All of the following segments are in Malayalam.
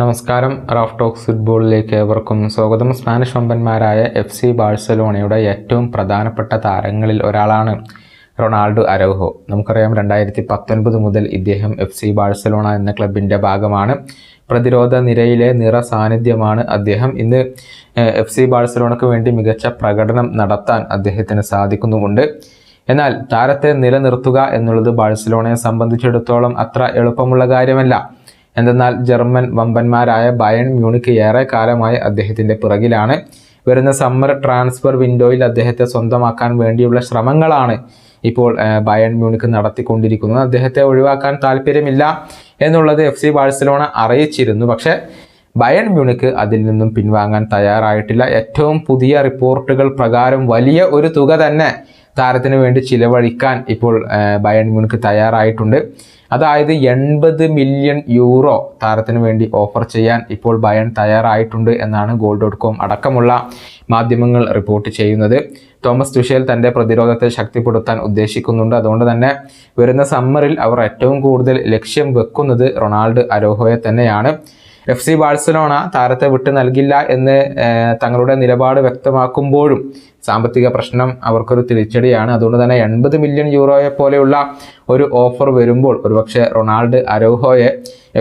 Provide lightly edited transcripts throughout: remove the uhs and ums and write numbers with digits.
നമസ്കാരം. റാഫ് ടോക്സ് ഫുട്ബോളിലേക്ക് ഏവർക്കും സ്വാഗതം. സ്പാനിഷ് വമ്പന്മാരായ FC ബാഴ്സലോണയുടെ ഏറ്റവും പ്രധാനപ്പെട്ട താരങ്ങളിൽ ഒരാളാണ് റൊണാൾഡോ അരൗഹോ. നമുക്കറിയാം 2019 മുതൽ ഇദ്ദേഹം FC ബാഴ്സലോണ എന്ന ക്ലബിൻ്റെ ഭാഗമാണ്. പ്രതിരോധ നിരയിലെ നിറ സാന്നിധ്യമാണ് അദ്ദേഹം. ഇന്ന് FC ബാഴ്സലോണയ്ക്ക് വേണ്ടി മികച്ച പ്രകടനം നടത്താൻ അദ്ദേഹത്തിന് സാധിക്കുന്നുമുണ്ട്. എന്നാൽ താരത്തെ നിലനിർത്തുക എന്നുള്ളത് ബാഴ്സലോണയെ സംബന്ധിച്ചിടത്തോളം അത്ര എളുപ്പമുള്ള കാര്യമല്ല. എന്തെന്നാൽ ജർമ്മൻ വമ്പന്മാരായ ബയൺ മ്യൂണിക്ക് ഏറെ കാലമായി അദ്ദേഹത്തിൻ്റെ പിറകിലാണ്. വരുന്ന സമ്മർ ട്രാൻസ്ഫർ വിൻഡോയിൽ അദ്ദേഹത്തെ സ്വന്തമാക്കാൻ വേണ്ടിയുള്ള ശ്രമങ്ങളാണ് ഇപ്പോൾ ബയൺ മ്യൂണിക്ക് നടത്തിക്കൊണ്ടിരിക്കുന്നത്. അദ്ദേഹത്തെ ഒഴിവാക്കാൻ താല്പര്യമില്ല എന്നുള്ളത് FC ബാഴ്സലോണ അറിയിച്ചിരുന്നു. പക്ഷേ ബയൺ മ്യൂണിക്ക് അതിൽ നിന്നും പിൻവാങ്ങാൻ തയ്യാറായിട്ടില്ല. ഏറ്റവും പുതിയ റിപ്പോർട്ടുകൾ പ്രകാരം വലിയ ഒരു തുക തന്നെ താരത്തിന് വേണ്ടി ചിലവഴിക്കാൻ ഇപ്പോൾ ബയൺ മ്യൂണിക്ക് തയ്യാറായിട്ടുണ്ട്. അതായത് 80 മില്യൺ യൂറോ താരത്തിന് വേണ്ടി ഓഫർ ചെയ്യാൻ ഇപ്പോൾ ബയൺ തയ്യാറായിട്ടുണ്ട് എന്നാണ് goal.com അടക്കമുള്ള മാധ്യമങ്ങൾ റിപ്പോർട്ട് ചെയ്യുന്നത്. തോമസ് തുഷേൽ തൻ്റെ പ്രതിരോധത്തെ ശക്തിപ്പെടുത്താൻ ഉദ്ദേശിക്കുന്നുണ്ട്. അതുകൊണ്ട് തന്നെ വരുന്ന സമ്മറിൽ അവർ ഏറ്റവും കൂടുതൽ ലക്ഷ്യം വെക്കുന്നത് റൊണാൾഡോ അരൗഹോയെ തന്നെയാണ്. FC ബാഴ്സലോണ താരത്തെ വിട്ടു നൽകില്ല എന്ന് തങ്ങളുടെ നിലപാട് വ്യക്തമാക്കുമ്പോഴും സാമ്പത്തിക പ്രശ്നം അവർക്കൊരു തിരിച്ചടിയാണ്. അതുകൊണ്ട് തന്നെ 80 മില്യൺ യൂറോയെ പോലെയുള്ള ഒരു ഓഫർ വരുമ്പോൾ ഒരുപക്ഷെ റൊണാൾഡോ അരൗഹോയെ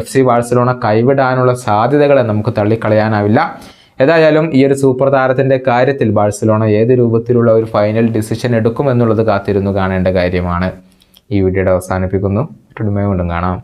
FC ബാഴ്സലോണ കൈവിടാനുള്ള സാധ്യതകളെ നമുക്ക് തള്ളിക്കളയാനാവില്ല. ഏതായാലും ഈ ഒരു സൂപ്പർ താരത്തിൻ്റെ കാര്യത്തിൽ ബാഴ്സലോണ ഏത് രൂപത്തിലുള്ള ഒരു ഫൈനൽ ഡിസിഷൻ എടുക്കുമെന്നുള്ളത് കാത്തിരുന്നു കാണേണ്ട കാര്യമാണ്. ഈ വീഡിയോയുടെ അവസാനിപ്പിക്കുന്നു. വീണ്ടും കാണാം.